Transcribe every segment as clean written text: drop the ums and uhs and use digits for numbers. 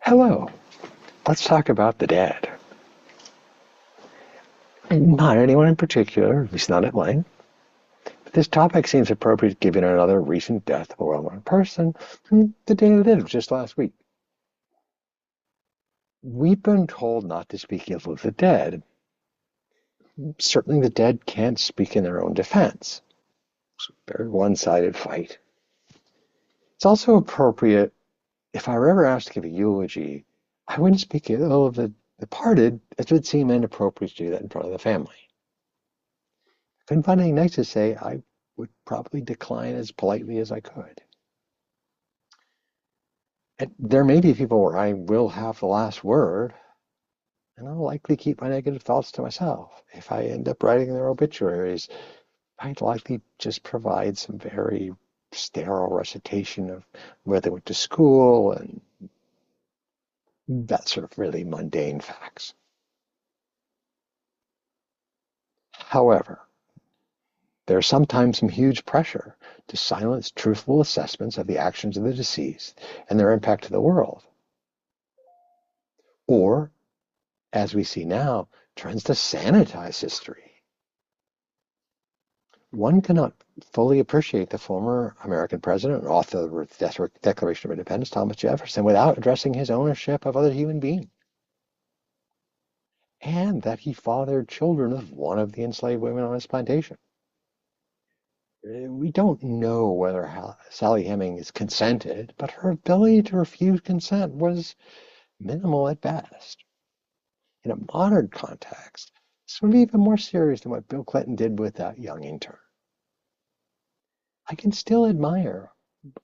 Hello, let's talk about the dead. Not anyone in particular, at least not at length, but this topic seems appropriate given another recent death of a well-known person, the day of the dead was just last week. We've been told not to speak ill of the dead. Certainly the dead can't speak in their own defense. It's a very one-sided fight. It's also appropriate, if I were ever asked to give a eulogy, I wouldn't speak ill of the departed, as it would seem inappropriate to do that in front of the family. If I couldn't find anything nice to say, I would probably decline as politely as I could. And there may be people where I will have the last word, and I'll likely keep my negative thoughts to myself. If I end up writing their obituaries, I'd likely just provide some very sterile recitation of where they went to school and that sort of really mundane facts. However, there's sometimes some huge pressure to silence truthful assessments of the actions of the deceased and their impact to the world. Or, as we see now, trends to sanitize history. One cannot fully appreciate the former American president and author of the Declaration of Independence, Thomas Jefferson, without addressing his ownership of other human beings, and that he fathered children of one of the enslaved women on his plantation. We don't know whether Sally Hemings consented, but her ability to refuse consent was minimal at best. In a modern context, this would be even more serious than what Bill Clinton did with that young intern. I can still admire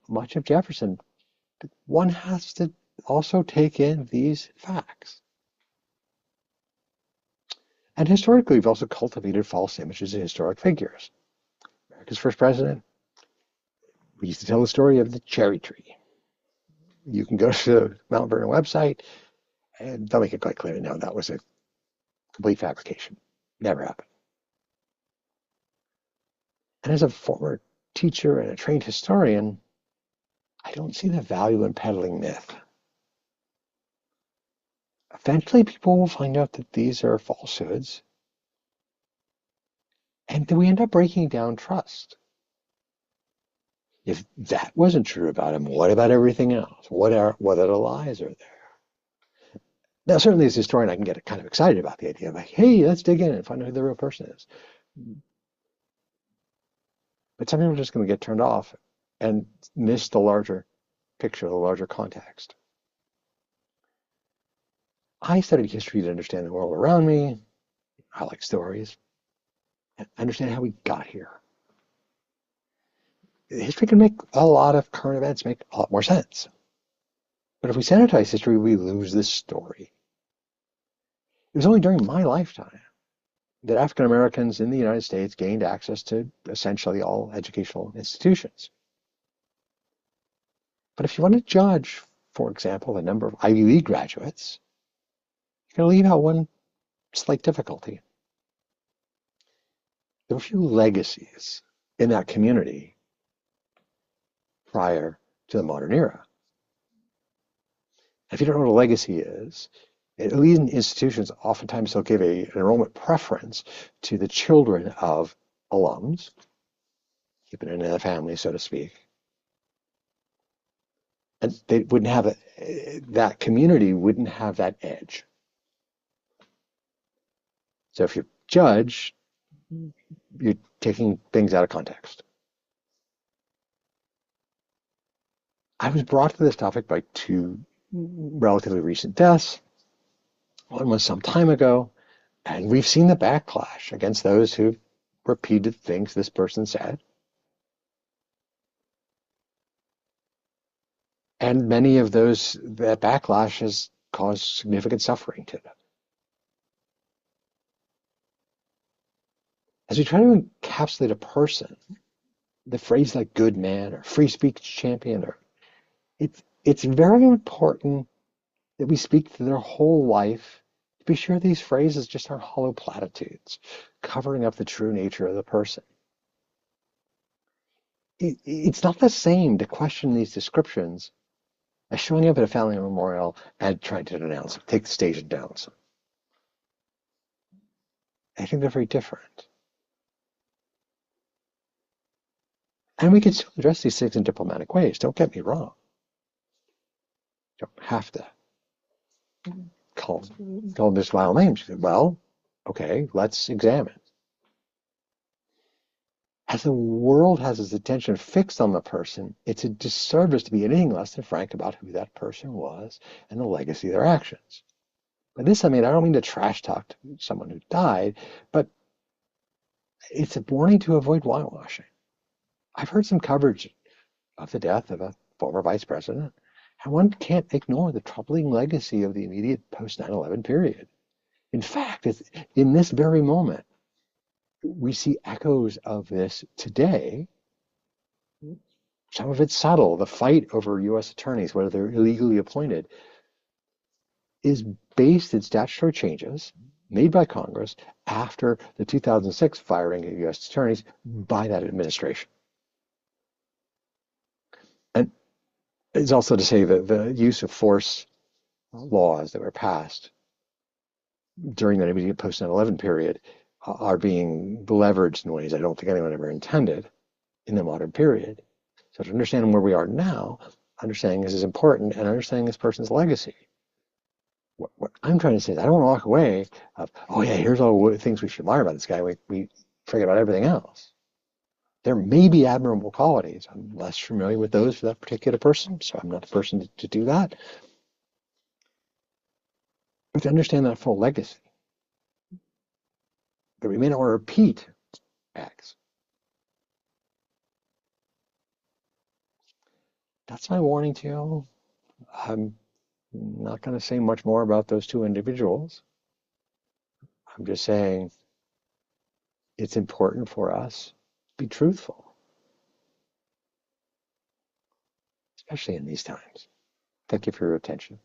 much of Jefferson, but one has to also take in these facts. And historically, we've also cultivated false images of historic figures. America's first president, we used to tell the story of the cherry tree. You can go to the Mount Vernon website, and they'll make it quite clear now that was a complete fabrication. Never happened. And as a former teacher and a trained historian, I don't see the value in peddling myth. Eventually, people will find out that these are falsehoods, and then we end up breaking down trust. If that wasn't true about him, what about everything else? What other lies are there? Now, certainly as a historian, I can get kind of excited about the idea of like, hey, let's dig in and find out who the real person is. But some people are just going to get turned off and miss the larger picture, the larger context. I studied history to understand the world around me. I like stories. And understand how we got here. History can make a lot of current events make a lot more sense. But if we sanitize history, we lose the story. It was only during my lifetime that African Americans in the United States gained access to essentially all educational institutions. But if you want to judge, for example, the number of Ivy League graduates, you're going to leave out one slight difficulty. There were few legacies in that community prior to the modern era. If you don't know what a legacy is, elite institutions oftentimes they'll give an enrollment preference to the children of alums, keeping it in the family, so to speak. And they wouldn't have that community wouldn't have that edge. So if you judge, you're taking things out of context. I was brought to this topic by two relatively recent deaths. One was some time ago, and we've seen the backlash against those who repeated things this person said. And many of that backlash has caused significant suffering to them. As we try to encapsulate a person, the phrase like good man or free speech champion, it's very important that we speak to their whole life to be sure these phrases just aren't hollow platitudes, covering up the true nature of the person. It's not the same to question these descriptions as showing up at a family memorial and trying to denounce them, take the stage and denounce them. I think they're very different. And we can still address these things in diplomatic ways. Don't get me wrong. You don't have to call them this vile names. Well, okay, let's examine. As the world has its attention fixed on the person, it's a disservice to be anything less than frank about who that person was and the legacy of their actions. By this, I don't mean to trash talk someone who died, but it's a warning to avoid whitewashing. I've heard some coverage of the death of a former vice president, and one can't ignore the troubling legacy of the immediate post 9/11 period. In fact, in this very moment, we see echoes of this today. Some of it's subtle. The fight over U.S. attorneys, whether they're illegally appointed, is based in statutory changes made by Congress after the 2006 firing of U.S. attorneys by that administration. And it's also to say that the use of force laws that were passed during that immediate post 9/11 period are being leveraged in ways I don't think anyone ever intended in the modern period. So to understand where we are now, understanding this is important and understanding this person's legacy. What I'm trying to say is I don't want to walk away of, oh yeah, here's all the things we should admire about this guy. We forget about everything else. There may be admirable qualities. I'm less familiar with those for that particular person, so I'm not the person to do that. But to understand that full legacy, that we may not want to repeat acts. That's my warning to you. I'm not going to say much more about those two individuals. I'm just saying it's important for us to be truthful, especially in these times. Thank you for your attention.